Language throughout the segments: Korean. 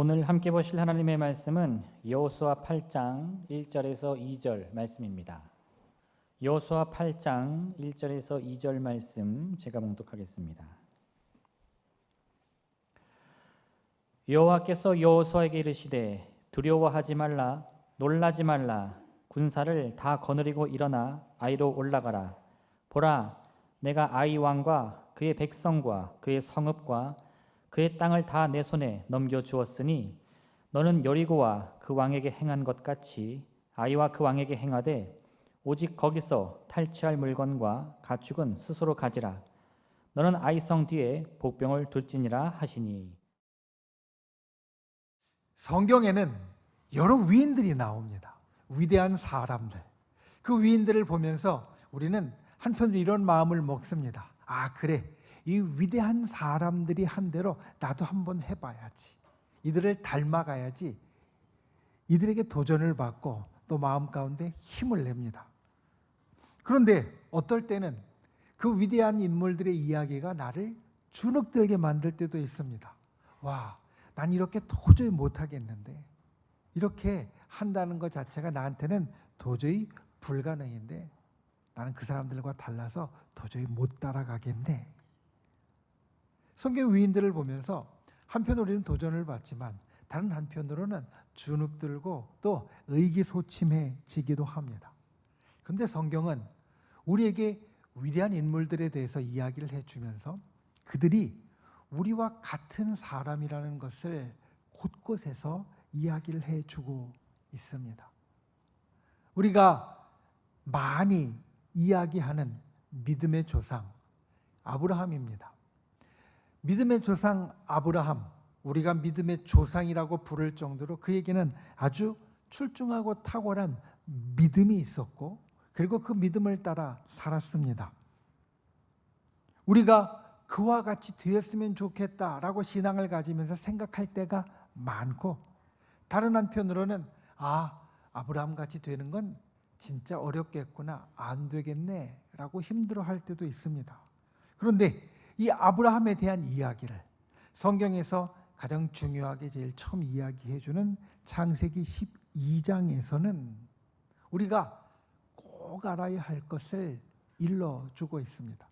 오늘 함께 보실 하나님의 말씀은 여호수아 8장 1절에서 2절 말씀입니다. 여호수아 8장 1절에서 2절 말씀 제가 봉독하겠습니다. 여호와께서 여호수아에게 이르시되 두려워하지 말라, 놀라지 말라. 군사를 다 거느리고 일어나 아이로 올라가라. 보라, 내가 아이 왕과 그의 백성과 그의 성읍과 그의 땅을 다 내 손에 넘겨주었으니 너는 여리고와 그 왕에게 행한 것 같이 아이와 그 왕에게 행하되 오직 거기서 탈취할 물건과 가축은 스스로 가지라. 너는 아이 성 뒤에 복병을 둘지니라 하시니. 성경에는 여러 위인들이 나옵니다. 위대한 사람들. 그 위인들을 보면서 우리는 한편으로 이런 마음을 먹습니다. 아, 그래. 이 위대한 사람들이 한 대로 나도 한번 해봐야지. 이들을 닮아가야지. 이들에게 도전을 받고 또 마음 가운데 힘을 냅니다. 그런데 어떨 때는 그 위대한 인물들의 이야기가 나를 주눅들게 만들 때도 있습니다. 와, 난 이렇게 도저히 못하겠는데, 이렇게 한다는 것 자체가 나한테는 도저히 불가능인데, 나는 그 사람들과 달라서 도저히 못 따라가겠네. 성경 위인들을 보면서 한편으로 우리는 도전을 받지만 다른 한편으로는 주눅들고 또 의기소침해지기도 합니다. 그런데 성경은 우리에게 위대한 인물들에 대해서 이야기를 해주면서 그들이 우리와 같은 사람이라는 것을 곳곳에서 이야기를 해주고 있습니다. 우리가 많이 이야기하는 믿음의 조상 아브라함입니다. 믿음의 조상 아브라함, 우리가 믿음의 조상이라고 부를 정도로 그에게는 아주 출중하고 탁월한 믿음이 있었고, 그리고 그 믿음을 따라 살았습니다. 우리가 그와 같이 되었으면 좋겠다라고 신앙을 가지면서 생각할 때가 많고, 다른 한편으로는 아브라함 같이 되는 건 진짜 어렵겠구나, 안 되겠네 라고 힘들어할 때도 있습니다. 그런데 이 아브라함에 대한 이야기를 성경에서 가장 중요하게 제일 처음 이야기해주는 창세기 12장에서는 우리가 꼭 알아야 할 것을 일러주고 있습니다.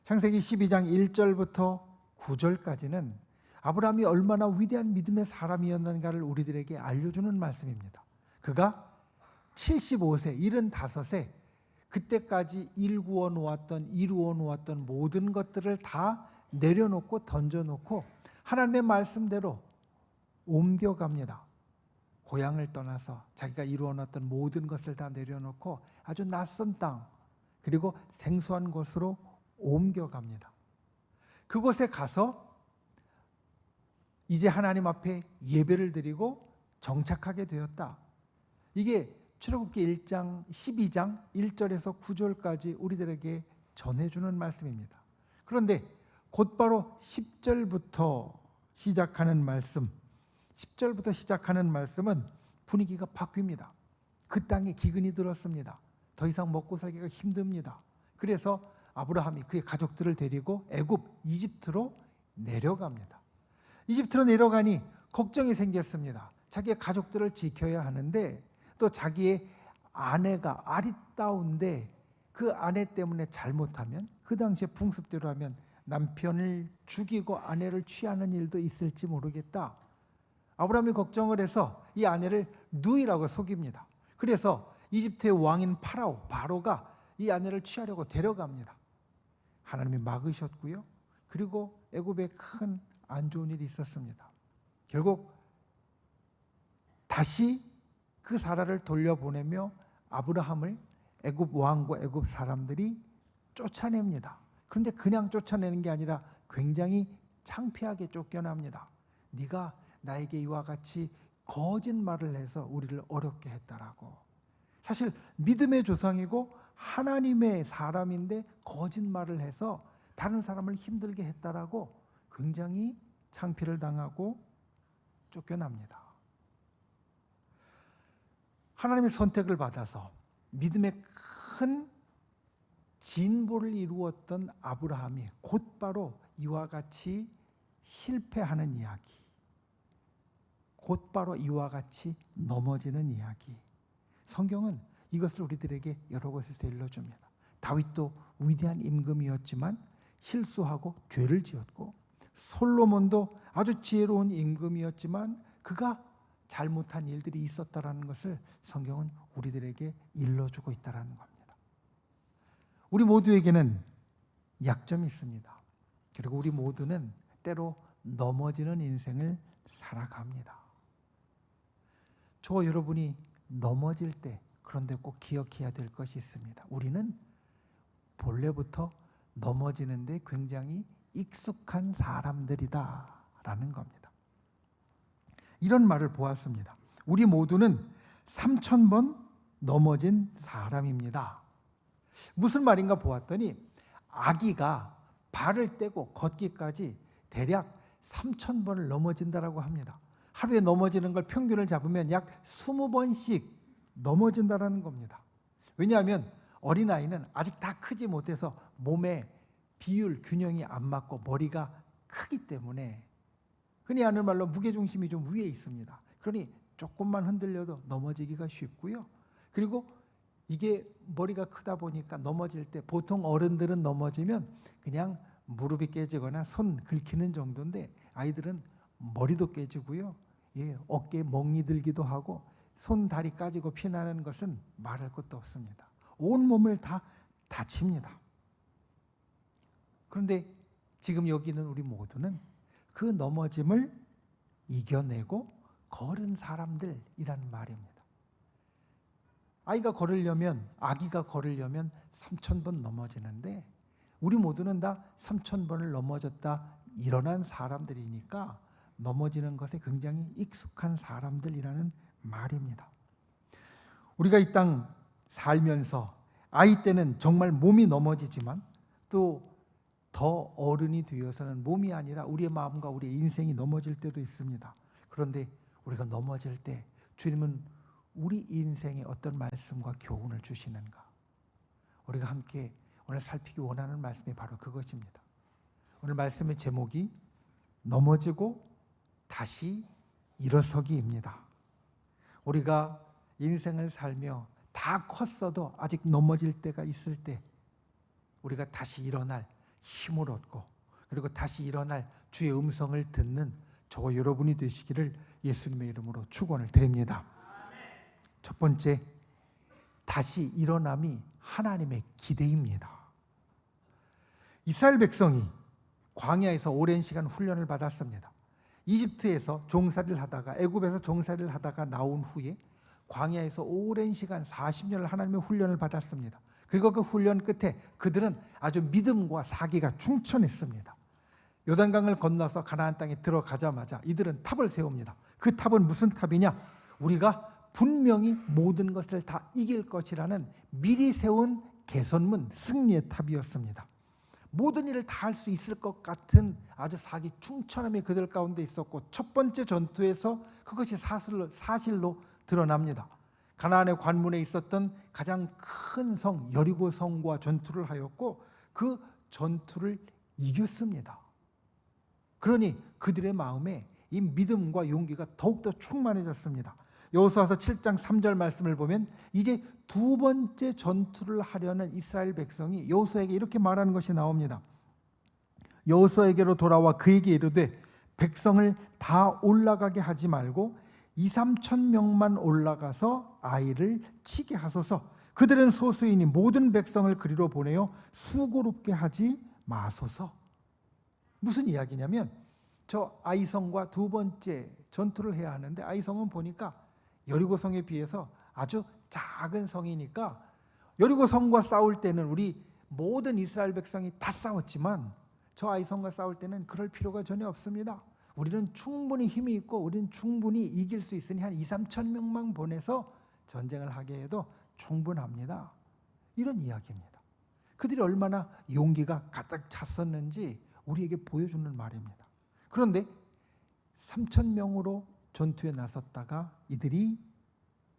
창세기 12장 1절부터 9절까지는 아브라함이 얼마나 위대한 믿음의 사람이었는가를 우리들에게 알려주는 말씀입니다. 그가 75세, 75세 그때까지 이루어 놓았던 모든 것들을 다 내려놓고 던져놓고 하나님의 말씀대로 옮겨갑니다. 고향을 떠나서 자기가 이루어놨던 모든 것을 다 내려놓고 아주 낯선 땅, 그리고 생소한 곳으로 옮겨갑니다. 그곳에 가서 이제 하나님 앞에 예배를 드리고 정착하게 되었다. 이게 출애굽기 12장 1절에서 9절까지 우리들에게 전해주는 말씀입니다. 그런데 곧바로 10절부터 시작하는 말씀은 분위기가 바뀝니다. 그 땅에 기근이 들었습니다. 더 이상 먹고 살기가 힘듭니다. 그래서 아브라함이 그의 가족들을 데리고 이집트로 내려갑니다. 이집트로 내려가니 걱정이 생겼습니다. 자기의 가족들을 지켜야 하는데 또 자기의 아내가 아리따운데 그 아내 때문에 잘못하면, 그 당시에 풍습대로 하면 남편을 죽이고 아내를 취하는 일도 있을지 모르겠다. 아브라함이 걱정을 해서 이 아내를 누이라고 속입니다. 그래서 이집트의 왕인 바로가 이 아내를 취하려고 데려갑니다. 하나님이 막으셨고요. 그리고 애굽에 큰 안 좋은 일이 있었습니다. 결국 다시 그 사라를 돌려보내며 아브라함을 애굽 왕과 애굽 사람들이 쫓아냅니다. 그런데 그냥 쫓아내는 게 아니라 굉장히 창피하게 쫓겨납니다. 네가 나에게 이와 같이 거짓말을 해서 우리를 어렵게 했다라고. 사실 믿음의 조상이고 하나님의 사람인데 거짓말을 해서 다른 사람을 힘들게 했다라고 굉장히 창피를 당하고 쫓겨납니다. 하나님의 선택을 받아서 믿음의 큰 진보를 이루었던 아브라함이 곧바로 이와 같이 실패하는 이야기. 곧바로 이와 같이 넘어지는 이야기. 성경은 이것을 우리들에게 여러 곳에서 일러줍니다. 다윗도 위대한 임금이었지만 실수하고 죄를 지었고, 솔로몬도 아주 지혜로운 임금이었지만 그가 잘못한 일들이 있었다라는 것을 성경은 우리들에게 일러주고 있다라는 겁니다. 우리 모두에게는 약점이 있습니다. 그리고 우리 모두는 때로 넘어지는 인생을 살아갑니다. 저와 여러분이 넘어질 때, 그런데 꼭 기억해야 될 것이 있습니다. 우리는 본래부터 넘어지는데 굉장히 익숙한 사람들이다라는 겁니다. 이런 말을 보았습니다. 우리 모두는 3000번 넘어진 사람입니다. 무슨 말인가 보았더니 아기가 발을 떼고 걷기까지 대략 3000번을 넘어진다라고 합니다. 하루에 넘어지는 걸 평균을 잡으면 약 20번씩 넘어진다라는 겁니다. 왜냐하면 어린아이는 아직 다 크지 못해서 몸의 비율, 균형이 안 맞고 머리가 크기 때문에 흔히 하는 말로 무게중심이 좀 위에 있습니다. 그러니 조금만 흔들려도 넘어지기가 쉽고요. 그리고 이게 머리가 크다 보니까 넘어질 때 보통 어른들은 넘어지면 그냥 무릎이 깨지거나 손 긁히는 정도인데 아이들은 머리도 깨지고요. 어깨에 멍이 들기도 하고 손, 다리 까지고 피나는 것은 말할 것도 없습니다. 온 몸을 다 다칩니다. 그런데 지금 여기 있는 우리 모두는 그 넘어짐을 이겨내고 걸은 사람들이라는 말입니다. 아기가 걸으려면 3000번 넘어지는데 우리 모두는 다 3000번을 넘어졌다 일어난 사람들이니까 넘어지는 것에 굉장히 익숙한 사람들이라는 말입니다. 우리가 이 땅 살면서 아이 때는 정말 몸이 넘어지지만 또 더 어른이 되어서는 몸이 아니라 우리의 마음과 우리의 인생이 넘어질 때도 있습니다. 그런데 우리가 넘어질 때 주님은 우리 인생에 어떤 말씀과 교훈을 주시는가? 우리가 함께 오늘 살피기 원하는 말씀이 바로 그것입니다. 오늘 말씀의 제목이 넘어지고 다시 일어서기입니다. 우리가 인생을 살며 다 컸어도 아직 넘어질 때가 있을 때 우리가 다시 일어날 힘을 얻고 그리고 다시 일어날 주의 음성을 듣는 저와 여러분이 되시기를 예수님의 이름으로 축원을 드립니다. 첫 번째, 다시 일어남이 하나님의 기대입니다. 이스라엘 백성이 광야에서 오랜 시간 훈련을 받았습니다. 이집트에서 종살이를 하다가 애굽에서 종살이를 하다가 나온 후에 광야에서 오랜 시간 40년을 하나님의 훈련을 받았습니다. 그리고 그 훈련 끝에 그들은 아주 믿음과 사기가 충천했습니다. 요단강을 건너서 가나안 땅에 들어가자마자 이들은 탑을 세웁니다. 그 탑은 무슨 탑이냐? 우리가 분명히 모든 것을 다 이길 것이라는 미리 세운 개선문, 승리의 탑이었습니다. 모든 일을 다 할 수 있을 것 같은 아주 사기 충천함이 그들 가운데 있었고 첫 번째 전투에서 그것이 사실로 드러납니다. 가나안의 관문에 있었던 가장 큰 성 여리고 성과 전투를 하였고 그 전투를 이겼습니다. 그러니 그들의 마음에 이 믿음과 용기가 더욱더 충만해졌습니다. 여호수아서 7장 3절 말씀을 보면 이제 두 번째 전투를 하려는 이스라엘 백성이 여호수아에게 이렇게 말하는 것이 나옵니다. 여호수아에게로 돌아와 그에게 이르되 백성을 다 올라가게 하지 말고 2-3천 명만 올라가서 아이를 치게 하소서. 그들은 소수이니 모든 백성을 그리로 보내어 수고롭게 하지 마소서. 무슨 이야기냐면 저 아이성과 두 번째 전투를 해야 하는데 아이성은 보니까 여리고성에 비해서 아주 작은 성이니까 여리고성과 싸울 때는 우리 모든 이스라엘 백성이 다 싸웠지만 저 아이성과 싸울 때는 그럴 필요가 전혀 없습니다. 우리는 충분히 힘이 있고 우리는 충분히 이길 수 있으니 한 2-3천 명만 보내서 전쟁을 하게 해도 충분합니다. 이런 이야기입니다. 그들이 얼마나 용기가 가득 찼었는지 우리에게 보여주는 말입니다. 그런데 3,000명으로 전투에 나섰다가 이들이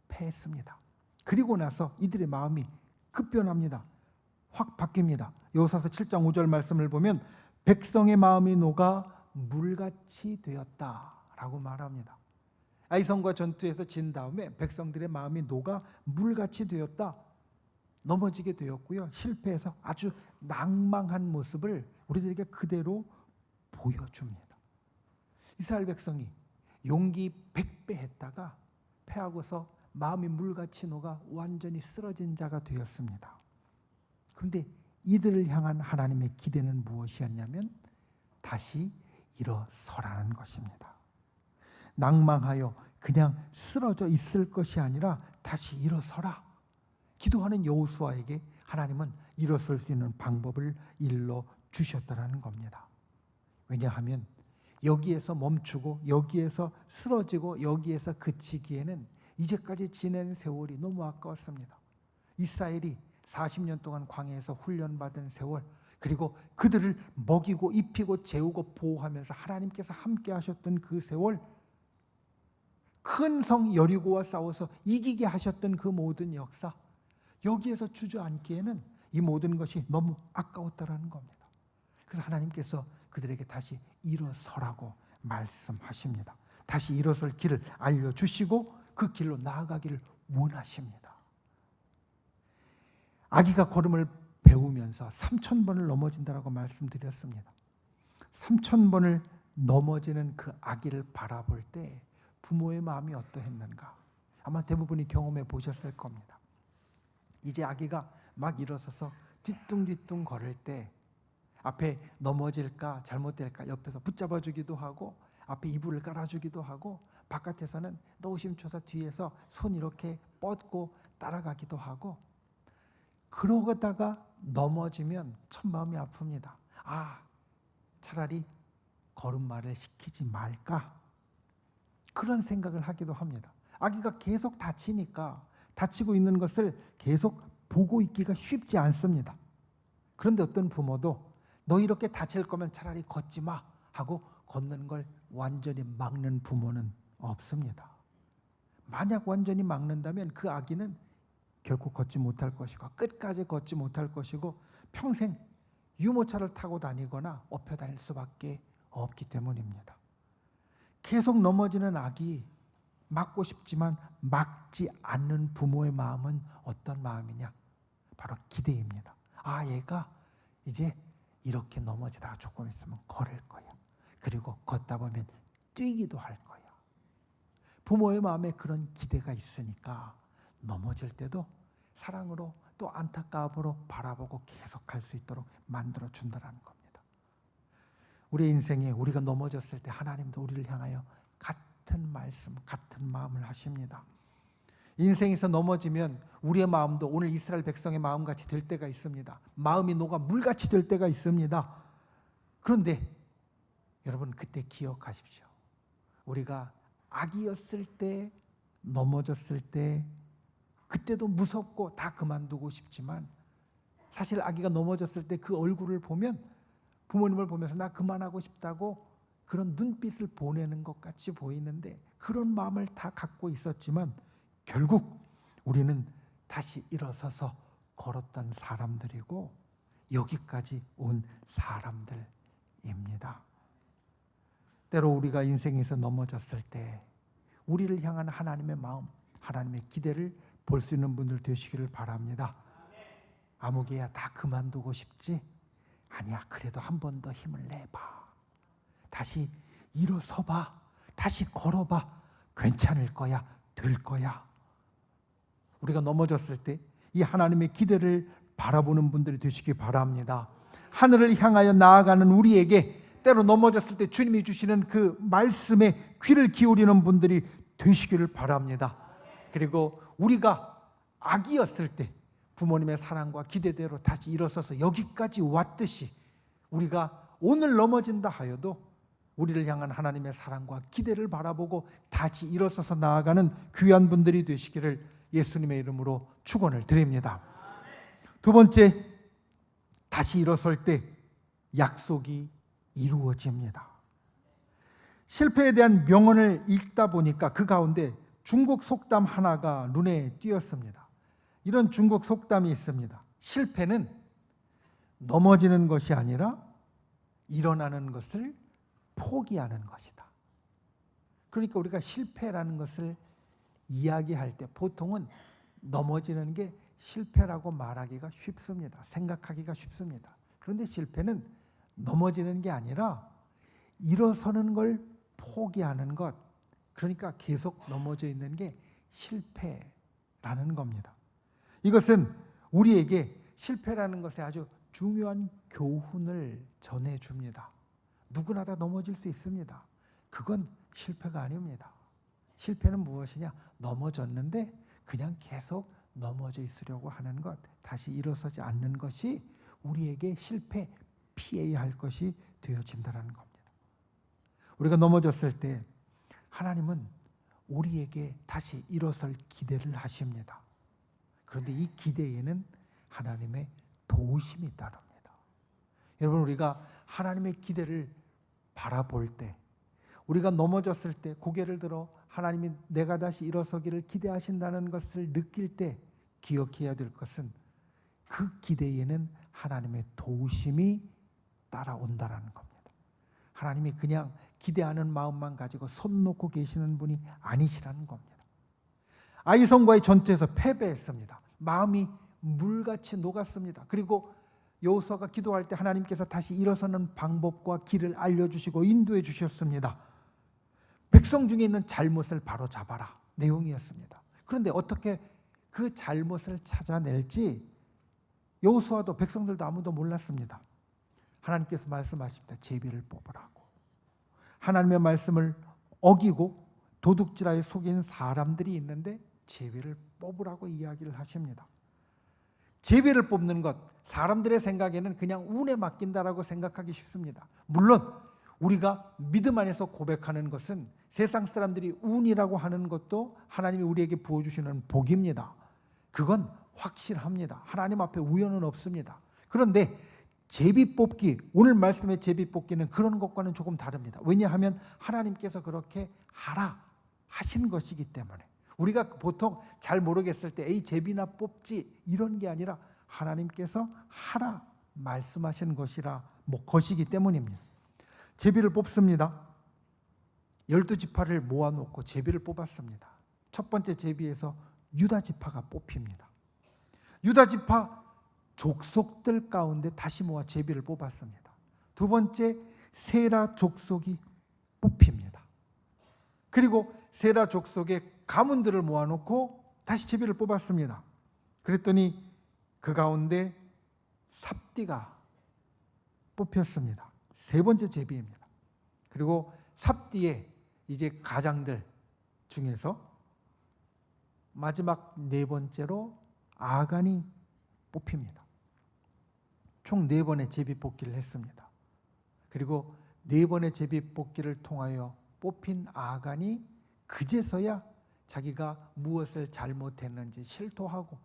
패했습니다. 그리고 나서 이들의 마음이 급변합니다. 확 바뀝니다. 여호수아서 7장 5절 말씀을 보면 백성의 마음이 녹아 물같이 되었다라고 말합니다. 아이성과 전투에서 진 다음에 백성들의 마음이 녹아 물같이 되었다. 넘어지게 되었고요. 실패해서 아주 낭망한 모습을 우리들에게 그대로 보여줍니다. 이스라엘 백성이 용기 100배 했다가 패하고서 마음이 물같이 녹아 완전히 쓰러진 자가 되었습니다. 그런데 이들을 향한 하나님의 기대는 무엇이었냐면 다시 일어서라는 것입니다. 낭망하여 그냥 쓰러져 있을 것이 아니라 다시 일어서라. 기도하는 여호수아에게 하나님은 일어설 수 있는 방법을 일러 주셨다는 겁니다. 왜냐하면 여기에서 멈추고 여기에서 쓰러지고 여기에서 그치기에는 이제까지 지낸 세월이 너무 아까웠습니다. 이스라엘이 40년 동안 광야에서 훈련받은 세월, 그리고 그들을 먹이고 입히고 재우고 보호하면서 하나님께서 함께 하셨던 그 세월, 큰 성 여리고와 싸워서 이기게 하셨던 그 모든 역사, 여기에서 주저앉기에는 이 모든 것이 너무 아까웠다라는 겁니다. 그래서 하나님께서 그들에게 다시 일어서라고 말씀하십니다. 다시 일어설 길을 알려주시고 그 길로 나아가기를 원하십니다. 아기가 걸음을 배우면서 3000번을 넘어진다라고 말씀드렸습니다. 3000번을 넘어지는 그 아기를 바라볼 때 부모의 마음이 어떠했는가? 아마 대부분이 경험해 보셨을 겁니다. 이제 아기가 막 일어서서 뒤뚱뒤뚱 걸을 때 앞에 넘어질까 잘못될까 옆에서 붙잡아 주기도 하고 앞에 이불을 깔아주기도 하고 바깥에서는 노심초사 뒤에서 손 이렇게 뻗고 따라가기도 하고, 그러다가 넘어지면 참 마음이 아픕니다. 아, 차라리 걸음마를 시키지 말까? 그런 생각을 하기도 합니다. 아기가 계속 다치니까 다치고 있는 것을 계속 보고 있기가 쉽지 않습니다. 그런데 어떤 부모도 너 이렇게 다칠 거면 차라리 걷지 마 하고 걷는 걸 완전히 막는 부모는 없습니다. 만약 완전히 막는다면 그 아기는 결코 걷지 못할 것이고 끝까지 걷지 못할 것이고 평생 유모차를 타고 다니거나 업혀 다닐 수밖에 없기 때문입니다. 계속 넘어지는 아기, 막고 싶지만 막지 않는 부모의 마음은 어떤 마음이냐? 바로 기대입니다. 아, 얘가 이제 이렇게 넘어지다가 조금 있으면 걸을 거야. 그리고 걷다 보면 뛰기도 할 거야. 부모의 마음에 그런 기대가 있으니까 넘어질 때도 사랑으로 또 안타까움으로 바라보고 계속할 수 있도록 만들어 준다는 겁니다. 우리의 인생에 우리가 넘어졌을 때 하나님도 우리를 향하여 같은 말씀, 같은 마음을 하십니다. 인생에서 넘어지면 우리의 마음도 오늘 이스라엘 백성의 마음같이 될 때가 있습니다. 마음이 녹아 물같이 될 때가 있습니다. 그런데 여러분, 그때 기억하십시오. 우리가 아기였을 때, 넘어졌을 때, 그때도 무섭고 다 그만두고 싶지만 사실 아기가 넘어졌을 때 그 얼굴을 보면 부모님을 보면서 나 그만하고 싶다고 그런 눈빛을 보내는 것 같이 보이는데 그런 마음을 다 갖고 있었지만 결국 우리는 다시 일어서서 걸었던 사람들이고 여기까지 온 사람들입니다. 때로 우리가 인생에서 넘어졌을 때 우리를 향한 하나님의 마음, 하나님의 기대를 볼 수 있는 분들 되시기를 바랍니다. 아무개야 다 그만두고 싶지? 아니야, 그래도 한 번 더 힘을 내봐. 다시 일어서봐. 다시 걸어봐. 괜찮을 거야. 될 거야. 우리가 넘어졌을 때 이 하나님의 기대를 바라보는 분들이 되시기 바랍니다. 하늘을 향하여 나아가는 우리에게 때로 넘어졌을 때 주님이 주시는 그 말씀에 귀를 기울이는 분들이 되시기를 바랍니다. 그리고 우리가 아기였을 때 부모님의 사랑과 기대대로 다시 일어서서 여기까지 왔듯이 우리가 오늘 넘어진다 하여도 우리를 향한 하나님의 사랑과 기대를 바라보고 다시 일어서서 나아가는 귀한 분들이 되시기를 예수님의 이름으로 축원을 드립니다. 두 번째, 다시 일어설 때 약속이 이루어집니다. 실패에 대한 명언을 읽다 보니까 그 가운데 중국 속담 하나가 눈에 띄었습니다. 이런 중국 속담이 있습니다. 실패는 넘어지는 것이 아니라 일어나는 것을 포기하는 것이다. 그러니까 우리가 실패라는 것을 이야기할 때 보통은 넘어지는 게 실패라고 말하기가 쉽습니다. 생각하기가 쉽습니다. 그런데 실패는 넘어지는 게 아니라 일어서는 걸 포기하는 것, 그러니까 계속 넘어져 있는 게 실패라는 겁니다. 이것은 우리에게 실패라는 것에 아주 중요한 교훈을 전해줍니다. 누구나 다 넘어질 수 있습니다. 그건 실패가 아닙니다. 실패는 무엇이냐? 넘어졌는데 그냥 계속 넘어져 있으려고 하는 것, 다시 일어서지 않는 것이 우리에게 실패, 피해야 할 것이 되어진다는 겁니다. 우리가 넘어졌을 때 하나님은 우리에게 다시 일어설 기대를 하십니다. 그런데 이 기대에는 하나님의 도우심이 따릅니다. 여러분, 우리가 하나님의 기대를 바라볼 때, 우리가 넘어졌을 때 고개를 들어 하나님이 내가 다시 일어서기를 기대하신다는 것을 느낄 때 기억해야 될 것은 그 기대에는 하나님의 도우심이 따라온다는 겁니다. 하나님이 그냥 기대하는 마음만 가지고 손 놓고 계시는 분이 아니시라는 겁니다. 아이성과의 전투에서 패배했습니다. 마음이 물같이 녹았습니다. 그리고 여호수아가 기도할 때 하나님께서 다시 일어서는 방법과 길을 알려주시고 인도해 주셨습니다. 백성 중에 있는 잘못을 바로 잡아라 내용이었습니다. 그런데 어떻게 그 잘못을 찾아낼지 여호수아도 백성들도 아무도 몰랐습니다. 하나님께서 말씀하십니다. 제비를 뽑으라고. 하나님의 말씀을 어기고 도둑질하여 속인 사람들이 있는데 제비를 뽑으라고 이야기를 하십니다. 제비를 뽑는 것, 사람들의 생각에는 그냥 운에 맡긴다라고 생각하기 쉽습니다. 물론 우리가 믿음 안에서 고백하는 것은 세상 사람들이 운이라고 하는 것도 하나님이 우리에게 부어주시는 복입니다. 그건 확실합니다. 하나님 앞에 우연은 없습니다. 그런데 제비 뽑기, 오늘 말씀의 제비 뽑기는 그런 것과는 조금 다릅니다. 왜냐하면 하나님께서 그렇게 하라 하신 것이기 때문에. 우리가 보통 잘 모르겠을 때 에이 제비나 뽑지 이런 게 아니라 하나님께서 하라 말씀하신 것이기 때문입니다. 제비를 뽑습니다. 12지파를 모아놓고 제비를 뽑았습니다. 첫 번째 제비에서 유다 지파가 뽑힙니다. 유다 지파 족속들 가운데 다시 모아 제비를 뽑았습니다. 두 번째 세라 족속이 뽑힙니다. 그리고 세라 족속의 가문들을 모아놓고 다시 제비를 뽑았습니다. 그랬더니 그 가운데 삽디가 뽑혔습니다. 세 번째 제비입니다. 그리고 삽디의 이제 가장들 중에서 마지막 네 번째로 아간이 뽑힙니다. 총 4번의 제비 뽑기를 했습니다. 그리고 4번의 제비 뽑기를 통하여 뽑힌 아간이 그제서야 자기가 무엇을 잘못했는지 실토하고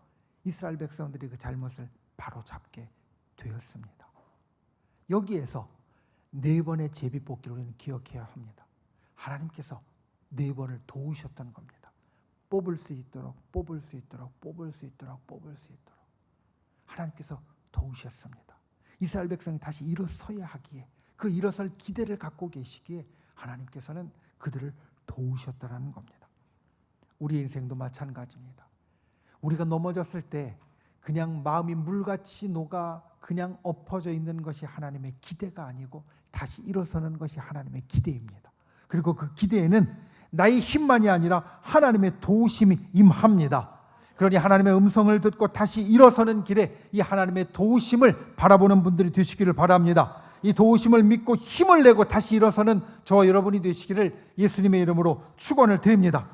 이스라엘 백성들이 그 잘못을 바로잡게 되었습니다. 여기에서 4번의 제비 뽑기를 우리는 기억해야 합니다. 하나님께서 4번을 도우셨던 겁니다. 뽑을 수 있도록 하나님께서 도우셨습니다. 이스라엘 백성이 다시 일어서야 하기에, 그 일어설 기대를 갖고 계시기에 하나님께서는 그들을 도우셨다는 겁니다. 우리 인생도 마찬가지입니다. 우리가 넘어졌을 때 그냥 마음이 물같이 녹아 그냥 엎어져 있는 것이 하나님의 기대가 아니고 다시 일어서는 것이 하나님의 기대입니다. 그리고 그 기대에는 나의 힘만이 아니라 하나님의 도우심이 임합니다. 그러니 하나님의 음성을 듣고 다시 일어서는 길에 이 하나님의 도우심을 바라보는 분들이 되시기를 바랍니다. 이 도우심을 믿고 힘을 내고 다시 일어서는 저와 여러분이 되시기를 예수님의 이름으로 축원을 드립니다.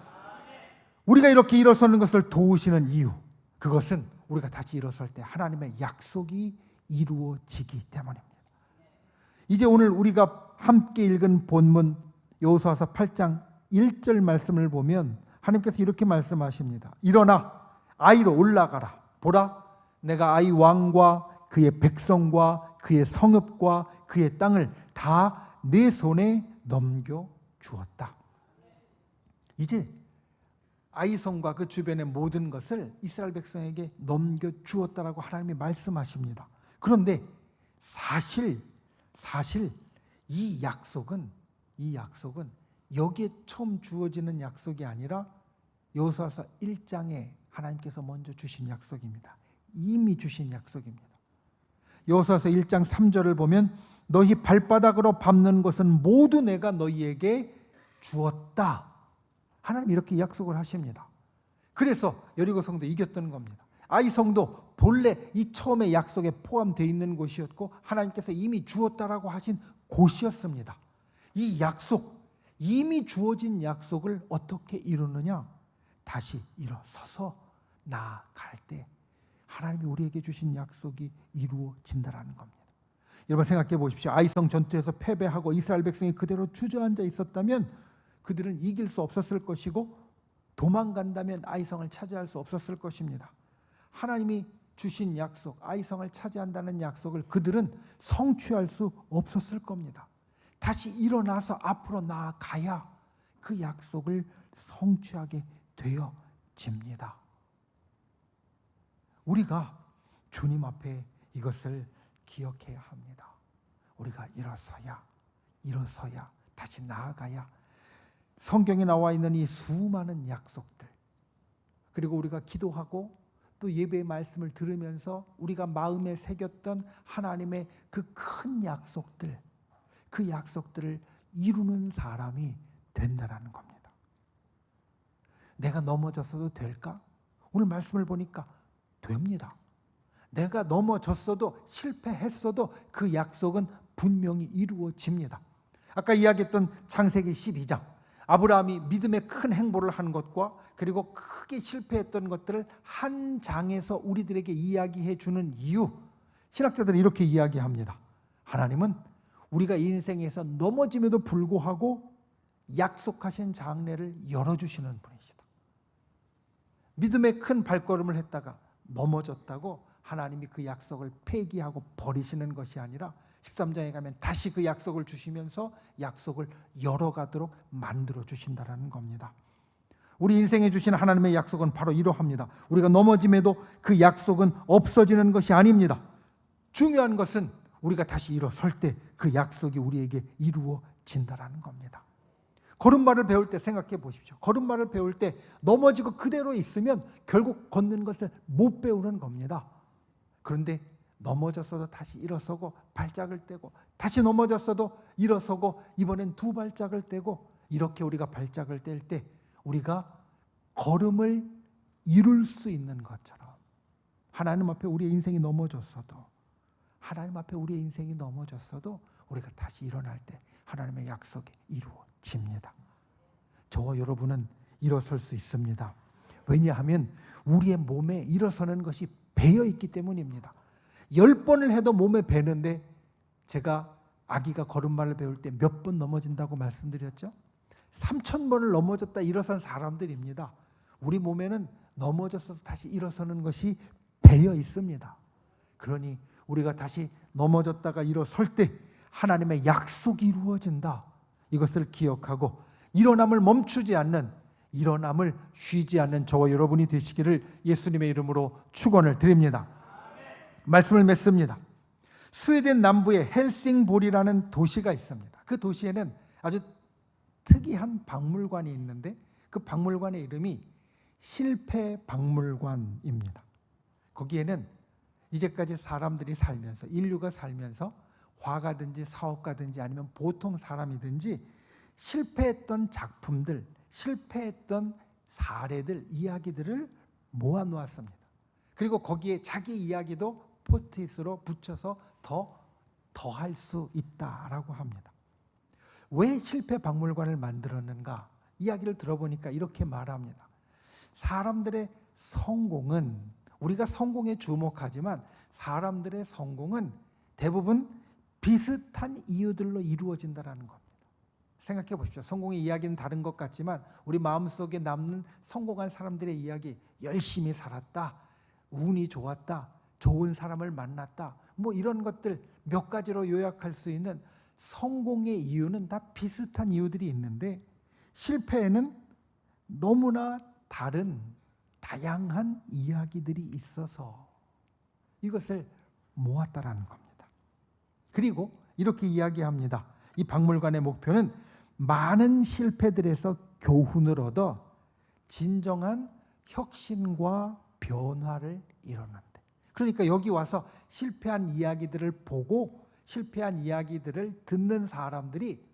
우리가 이렇게 일어서는 것을 도우시는 이유, 그것은 우리가 다시 일어설 때 하나님의 약속이 이루어지기 때문입니다. 이제 오늘 우리가 함께 읽은 본문 여호수아서 8장 1절 말씀을 보면 하나님께서 이렇게 말씀하십니다. 일어나 아이로 올라가라. 보라, 내가 아이 왕과 그의 백성과 그의 성읍과 그의 땅을 다 내 손에 넘겨 주었다. 이제 아이성과 그 주변의 모든 것을 이스라엘 백성에게 넘겨 주었다라고 하나님이 말씀하십니다. 그런데 사실 이 약속은 여기에 처음 주어지는 약속이 아니라 여호수아서 1장에 하나님께서 먼저 주신 약속입니다. 이미 주신 약속입니다. 여호수아서 1장 3절을 보면 너희 발바닥으로 밟는 것은 모두 내가 너희에게 주었다. 하나님 이렇게 약속을 하십니다. 그래서 여리고 성도 이겼던 겁니다. 아이 성도 본래 이 처음에 약속에 포함되어 있는 곳이었고 하나님께서 이미 주었다라고 하신 곳이었습니다. 이 약속, 이미 주어진 약속을 어떻게 이루느냐? 다시 일어서서 나아갈 때 하나님이 우리에게 주신 약속이 이루어진다라는 겁니다. 여러분 생각해 보십시오. 아이성 전투에서 패배하고 이스라엘 백성이 그대로 주저앉아 있었다면 그들은 이길 수 없었을 것이고 도망간다면 아이성을 차지할 수 없었을 것입니다. 하나님이 주신 약속, 아이성을 차지한다는 약속을 그들은 성취할 수 없었을 겁니다. 다시 일어나서 앞으로 나아가야 그 약속을 성취하게 되어집니다. 우리가 주님 앞에 이것을 기억해야 합니다. 우리가 일어서야 다시 나아가야 성경에 나와 있는 이 수많은 약속들, 그리고 우리가 기도하고 또 예배의 말씀을 들으면서 우리가 마음에 새겼던 하나님의 그 큰 약속들, 그 약속들을 이루는 사람이 된다는 겁니다. 내가 넘어졌어도 될까? 오늘 말씀을 보니까 됩니다. 내가 넘어졌어도 실패했어도 그 약속은 분명히 이루어집니다. 아까 이야기했던 창세기 12장, 아브라함이 믿음의 큰 행보를 한 것과 그리고 크게 실패했던 것들을 한 장에서 우리들에게 이야기해 주는 이유, 신학자들은 이렇게 이야기합니다. 하나님은 우리가 인생에서 넘어짐에도 불구하고 약속하신 장래를 열어주시는 분이시다. 믿음의 큰 발걸음을 했다가 넘어졌다고 하나님이 그 약속을 폐기하고 버리시는 것이 아니라 13장에 가면 다시 그 약속을 주시면서 약속을 열어가도록 만들어 주신다는 겁니다. 우리 인생에 주신 하나님의 약속은 바로 이러합니다. 우리가 넘어짐에도 그 약속은 없어지는 것이 아닙니다. 중요한 것은 우리가 다시 일어설 때 그 약속이 우리에게 이루어진다는 겁니다. 걸음마를 배울 때 생각해 보십시오. 걸음마를 배울 때 넘어지고 그대로 있으면 결국 걷는 것을 못 배우는 겁니다. 그런데 넘어졌어도 다시 일어서고 발짝을 떼고 다시 넘어졌어도 일어서고 이번엔 두 발짝을 떼고 이렇게 우리가 발짝을 뗄 때 우리가 걸음을 이룰 수 있는 것처럼 하나님 앞에 우리의 인생이 넘어졌어도 우리가 다시 일어날 때 하나님의 약속이 이루어집니다. 저와 여러분은 일어설 수 있습니다. 왜냐하면 우리의 몸에 일어서는 것이 배어있기 때문입니다. 10번을 해도 몸에 배는데 제가 아기가 걸음마를 배울 때 몇 번 넘어진다고 말씀드렸죠? 3000번을 넘어졌다 일어선 사람들입니다. 우리 몸에는 넘어졌어도 다시 일어서는 것이 배어 있습니다. 그러니 우리가 다시 넘어졌다가 일어설 때 하나님의 약속이 이루어진다. 이것을 기억하고 일어남을 멈추지 않는, 일어남을 쉬지 않는 저와 여러분이 되시기를 예수님의 이름으로 축원을 드립니다. 말씀을 맺습니다. 스웨덴 남부에 헬싱보리라는 도시가 있습니다. 그 도시에는 아주 특이한 박물관이 있는데 그 박물관의 이름이 실패박물관입니다. 거기에는 이제까지 사람들이 살면서, 인류가 살면서 화가든지 사업가든지 아니면 보통 사람이든지 실패했던 작품들, 실패했던 사례들, 이야기들을 모아놓았습니다. 그리고 거기에 자기 이야기도 포스트잇으로 붙여서 더할 수 있다라고 합니다. 왜 실패 박물관을 만들었는가? 이야기를 들어보니까 이렇게 말합니다. 사람들의 성공은, 우리가 성공에 주목하지만 사람들의 성공은 대부분 비슷한 이유들로 이루어진다는 겁니다. 생각해 보십시오. 성공의 이야기는 다른 것 같지만 우리 마음속에 남는 성공한 사람들의 이야기, 열심히 살았다, 운이 좋았다, 좋은 사람을 만났다, 뭐 이런 것들 몇 가지로 요약할 수 있는 성공의 이유는 다 비슷한 이유들이 있는데 실패에는 너무나 다른 다양한 이야기들이 있어서 이것을 모았다라는 겁니다. 그리고 이렇게 이야기합니다. 이 박물관의 목표는 많은 실패들에서 교훈을 얻어 진정한 혁신과 변화를 이뤄낸다. 그러니까 여기 와서 실패한 이야기들을 보고 실패한 이야기들을 듣는 사람들이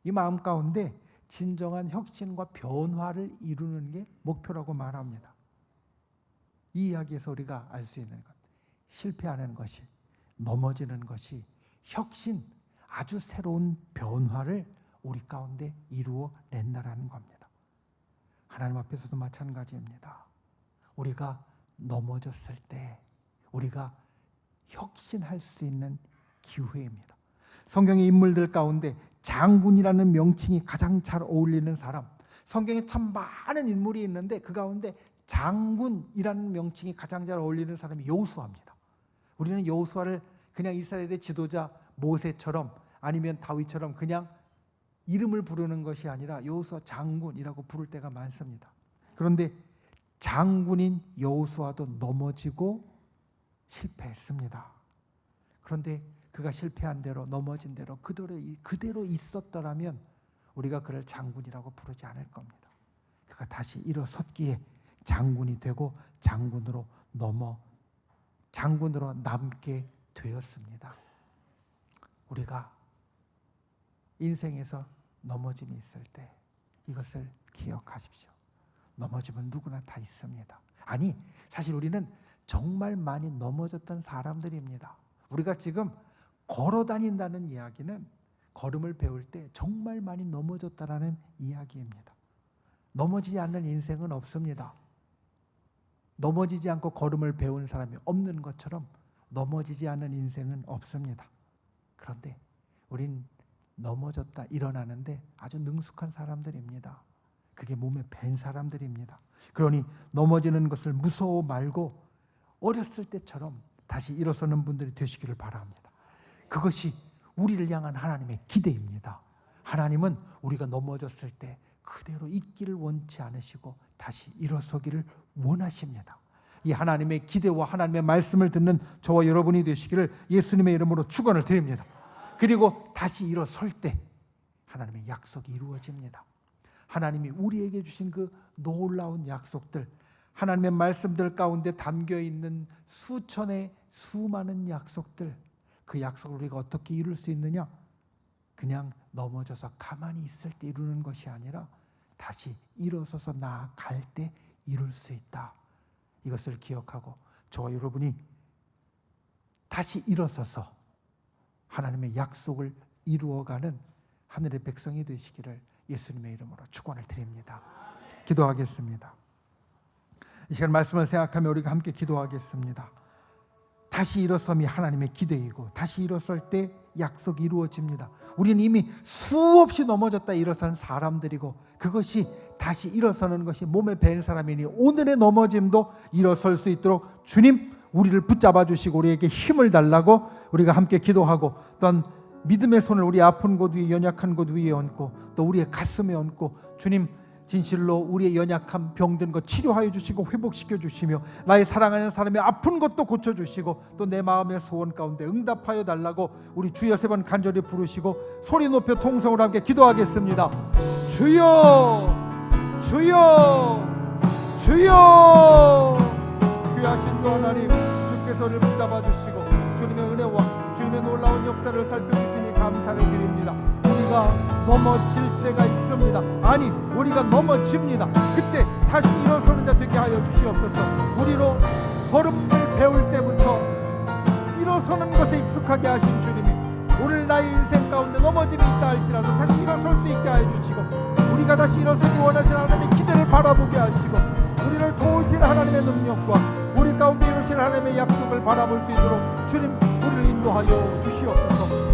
이 마음 가운데 진정한 혁신과 변화를 이루는 게 목표라고 말합니다. 이 이야기에서 우리가 알 수 있는 것, 실패하는 것이, 넘어지는 것이 혁신, 아주 새로운 변화를 우리 가운데 이루어 낸다라는 겁니다. 하나님 앞에서도 마찬가지입니다. 우리가 넘어졌을 때 우리가 혁신할 수 있는 기회입니다. 성경의 인물들 가운데 장군이라는 명칭이 가장 잘 어울리는 사람, 성경에 참 많은 인물이 있는데 그 가운데 장군이라는 명칭이 가장 잘 어울리는 사람이 여호수아입니다. 우리는 여호수아를 그냥 이스라엘의 지도자 모세처럼 아니면 다윗처럼 그냥 이름을 부르는 것이 아니라 여호수아 장군이라고 부를 때가 많습니다. 그런데 장군인 여호수아도 넘어지고 실패했습니다. 그런데 그가 실패한 대로, 넘어진 대로 그대로 있었더라면 우리가 그를 장군이라고 부르지 않을 겁니다. 그가 다시 일어섰기에 장군이 되고 장군으로 남게 되었습니다. 우리가 인생에서 넘어짐이 있을 때 이것을 기억하십시오. 넘어짐은 누구나 다 있습니다. 아니, 사실 우리는 정말 많이 넘어졌던 사람들입니다. 우리가 지금 걸어 다닌다는 이야기는 걸음을 배울 때 정말 많이 넘어졌다라는 이야기입니다. 넘어지지 않는 인생은 없습니다. 넘어지지 않고 걸음을 배운 사람이 없는 것처럼 넘어지지 않는 인생은 없습니다. 그런데 우린 넘어졌다 일어나는데 아주 능숙한 사람들입니다. 그게 몸에 밴 사람들입니다. 그러니 넘어지는 것을 무서워 말고 어렸을 때처럼 다시 일어서는 분들이 되시기를 바랍니다. 그것이 우리를 향한 하나님의 기대입니다. 하나님은 우리가 넘어졌을 때 그대로 있기를 원치 않으시고 다시 일어서기를 원하십니다. 이 하나님의 기대와 하나님의 말씀을 듣는 저와 여러분이 되시기를 예수님의 이름으로 축원을 드립니다. 그리고 다시 일어설 때 하나님의 약속이 이루어집니다. 하나님이 우리에게 주신 그 놀라운 약속들, 하나님의 말씀들 가운데 담겨있는 수천의 수많은 약속들, 그 약속을 우리가 어떻게 이룰 수 있느냐? 그냥 넘어져서 가만히 있을 때 이루는 것이 아니라 다시 일어서서 나아갈 때 이룰 수 있다. 이것을 기억하고 저와 여러분이 다시 일어서서 하나님의 약속을 이루어가는 하늘의 백성이 되시기를 예수님의 이름으로 축원을 드립니다. 기도하겠습니다. 이 시간 말씀을 생각하며 우리가 함께 기도하겠습니다. 다시 일어섬이 하나님의 기대이고 다시 일어설 때 약속이 이루어집니다. 우리는 이미 수없이 넘어졌다 일어선 사람들이고 그것이 다시 일어서는 것이 몸에 밴 사람이니 오늘의 넘어짐도 일어설 수 있도록 주님 우리를 붙잡아 주시고 우리에게 힘을 달라고 우리가 함께 기도하고 또한 믿음의 손을 우리 아픈 곳 위에 연약한 곳 위에 얹고 또 우리의 가슴에 얹고 주님 진실로 우리의 연약한 병든 것 치료하여 주시고 회복시켜 주시며 나의 사랑하는 사람의 아픈 것도 고쳐주시고 또 내 마음의 소원 가운데 응답하여 달라고 우리 주여 세 번 간절히 부르시고 소리 높여 통성으로 함께 기도하겠습니다. 주여 주여 주여 귀하신 주 하나님 주께서 우리를 붙잡아 주시고 주님의 은혜와 주님의 놀라운 역사를 살펴주시니 감사를 드립니다. 우리가 넘어질 때가 있습니다. 아니 우리가 넘어집니다. 그때 다시 일어서는 자 되게 하여 주시옵소서. 우리로 걸음을 배울 때부터 일어서는 것에 익숙하게 하신 주님이 오늘 나의 인생 가운데 넘어짐이 있다 할지라도 다시 일어설 수 있게 하여 주시고 우리가 다시 일어서기 원하시는 하나님의 기대를 바라보게 하시고 우리를 도우시는 하나님의 능력과 우리 가운데 이루신 하나님의 약속을 바라볼 수 있도록 주님 우리를 인도하여 주시옵소서.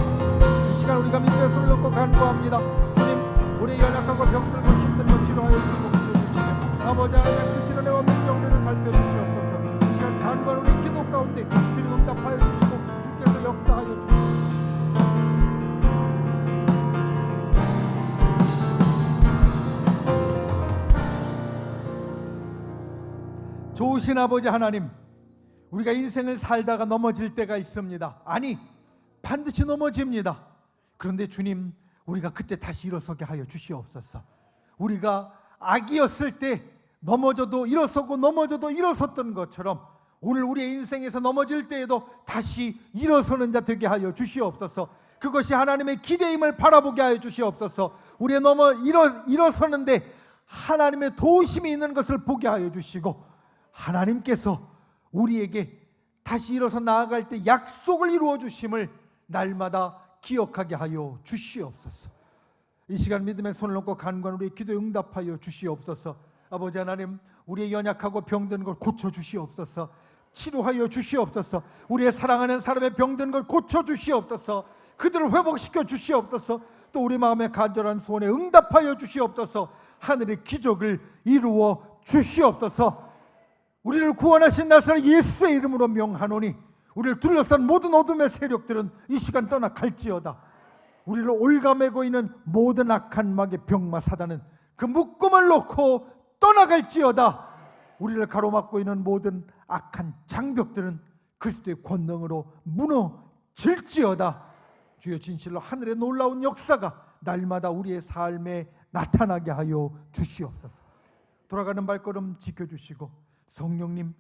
이 시간 우리가 믿음의 손을 놓고 간구합니다. 주님 우리의 연약하고 병들고 힘든 것 치료하여 주시고 주시며 아버지 하나님 그 시련의 능력을 살펴주시옵소서. 이 시간 간구한 우리 기도 가운데 주님 응답하여 주시고 주께서 역사하여 주시옵소서. 좋으신 아버지 하나님, 우리가 인생을 살다가 넘어질 때가 있습니다. 아니 반드시 넘어집니다. 그런데 주님 우리가 그때 다시 일어서게 하여 주시옵소서. 우리가 아기였을 때 넘어져도 일어서고 넘어져도 일어섰던 것처럼 오늘 우리의 인생에서 넘어질 때에도 다시 일어서는 자 되게 하여 주시옵소서. 그것이 하나님의 기대임을 바라보게 하여 주시옵소서. 우리의 일어서는데 하나님의 도우심이 있는 것을 보게 하여 주시고, 하나님께서 우리에게 다시 일어서 나아갈 때 약속을 이루어 주심을 날마다 기억하게 하여 주시옵소서. 이 시간 믿음의 손을 놓고 간구하는 우리의 기도에 응답하여 주시옵소서. 아버지 하나님, 우리의 연약하고 병든 걸 고쳐 주시옵소서. 치료하여 주시옵소서. 우리의 사랑하는 사람의 병든 걸 고쳐 주시옵소서. 그들을 회복시켜 주시옵소서. 또 우리 마음의 간절한 소원에 응답하여 주시옵소서. 하늘의 기적을 이루어 주시옵소서. 우리를 구원하신 나사렛 예수의 이름으로 명하노니 우리를 둘러싼 모든 어둠의 세력들은 이 시간 떠나갈지어다. 우리를 올가매고 있는 모든 악한 마귀의 병마 사단은 그 묶음을 놓고 떠나갈지어다. 우리를 가로막고 있는 모든 악한 장벽들은 그리스도의 권능으로 무너질지어다. 주여, 진실로 하늘의 놀라운 역사가 날마다 우리의 삶에 나타나게 하여 주시옵소서. 돌아가는 발걸음 지켜주시고, 성령님,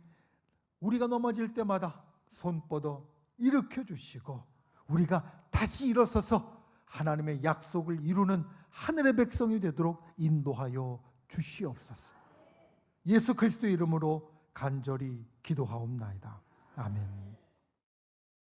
우리가 넘어질 때마다 손 뻗어 일으켜 주시고 우리가 다시 일어서서 하나님의 약속을 이루는 하늘의 백성이 되도록 인도하여 주시옵소서. 예수 그리스도의 이름으로 간절히 기도하옵나이다. 아멘.